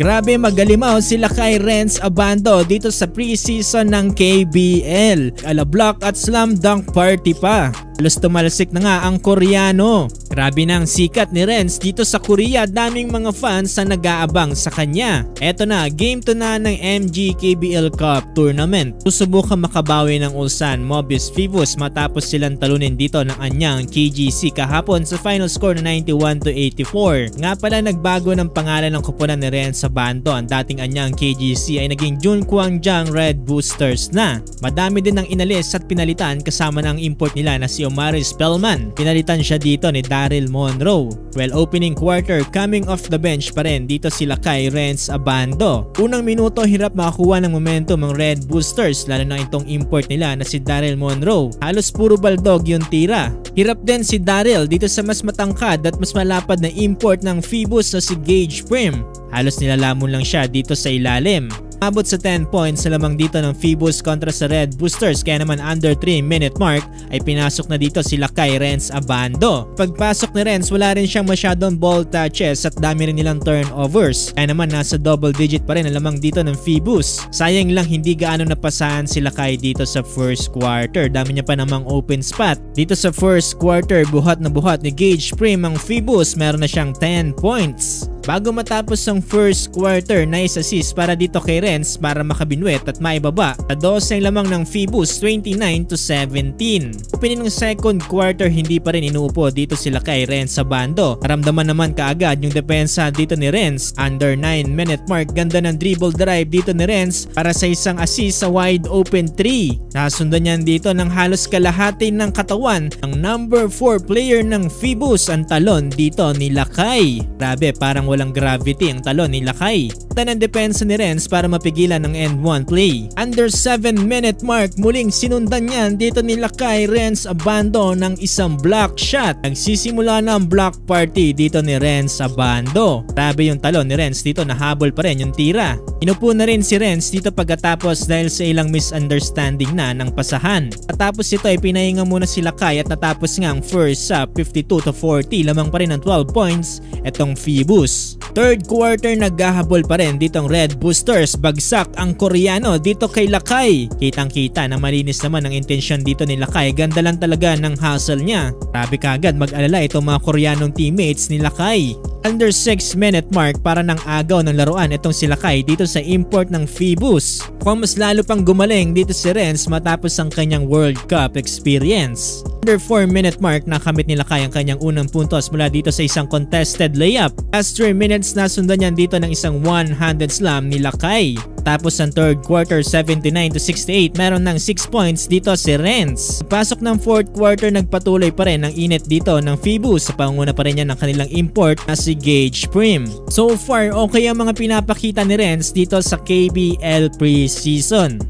Grabe magalimaw sila kay Renz Abando dito sa preseason ng KBL. Alablock at slam dunk party pa. Halos tumalsik na nga ang Koreano. Grabe na ang sikat ni Renz dito sa Korea, daming mga fans na nag-aabang sa kanya. Eto na, game 2 na ng MG KBL Cup Tournament. Susubukan makabawi ng Ulsan Mobis Phoebus matapos silang talunin dito ng anyang KGC kahapon sa final score na 91-84. Nga pala nagbago ng pangalan ng koponan ni Renz Abando. Ang dating anyang KGC ay naging Junkwangjiang Red Boosters na. Madami din ang inalis at pinalitan kasama ng import nila na si Omaris Spellman. Pinalitan siya dito ni Daryl Monroe. Well, opening quarter, coming off the bench pa rin dito sila kay Renz Abando. Unang minuto, hirap makakuha ng momentum ang Red Boosters, lalo na itong import nila na si Daryl Monroe. Halos puro baldog yung tira. Hirap din si Daryl dito sa mas matangkad at mas malapad na import ng Phoebus na si Gage Prim. Halos nilalamon lang siya dito sa ilalim. Abot sa 10 points na lamang dito ng Phoebus kontra sa Red Boosters, kaya naman under 3 minute mark ay pinasok na dito sila kay Renz Abando. Pagpasok ni Renz, wala rin siyang masyadong ball touches at dami rin nilang turnovers. Kaya naman nasa double digit pa rin ang lamang dito ng Phoebus. Sayang lang hindi gaano napasahan sila kay dito sa first quarter. Dami niya pa namang open spot. Dito sa first quarter, buhat na buhat ni Gage Prim ang Phoebus, meron na siyang 10 points. Bago matapos ang first quarter, nice assist para dito kay Renz para makabinwet at maibaba sa 12 lamang ng Phoebus, 29-17. Opening ng second quarter, hindi pa rin inuupo dito sila kay Renz Abando. Naramdaman naman kaagad yung depensa dito ni Renz. Under 9 minute mark, ganda ng dribble drive dito ni Renz para sa isang assist sa wide open 3. Nasundan niyan dito ng halos kalahati ng katawan ang number 4 player ng Phoebus, ang talon dito ni Lakay. Grabe, parang walang gravity ang talon ni Lakay. Ng depensa ni Renz para mapigilan ng end 1 play. Under 7 minute mark, muling sinundan niyan dito ni Lakay Renz Abando ng isang block shot. Nagsisimula na ang block party dito ni Renz Abando. Grabe yung talon ni Renz dito, nahabol pa rin yung tira. Inupo na rin si Renz dito pagkatapos dahil sa ilang misunderstanding na ng pasahan. Tapos ito ay pinahinga muna si Lakay at natapos nga ang first sa 52-40, lamang pa rin ang 12 points etong Phoebus. Third quarter, naghahabol pa rin dito ang Red Boosters. Bagsak ang Koreano dito kay Lakay. Kitang kita na malinis naman ang intensyon dito ni Lakay. Ganda lang talaga ng hustle niya. Grabe kagad mag-alala itong mga Koreanong teammates ni Lakay. Under 6 minute mark, para ng agaw ng laruan itong si Lakay dito sa import ng Phoebus. Kung mas lalo pang gumaling dito si Renz matapos ang kanyang World Cup experience. Under 4 minute mark, nakamit ni Lakay ang kanyang unang puntos mula dito sa isang contested layup. Last 3 minutes, nasundan niyan dito ng isang one-handed slam ni Lakay. Tapos ang third quarter, 79-68, meron ng 6 points dito si Renz. Pasok ng fourth quarter, nagpatuloy pa rin ang init dito ng Phoebus. Sa panguna pa rin yan ng kanilang import na si Gage Prim. So far, okay ang mga pinapakita ni Renz dito sa KBL preseason.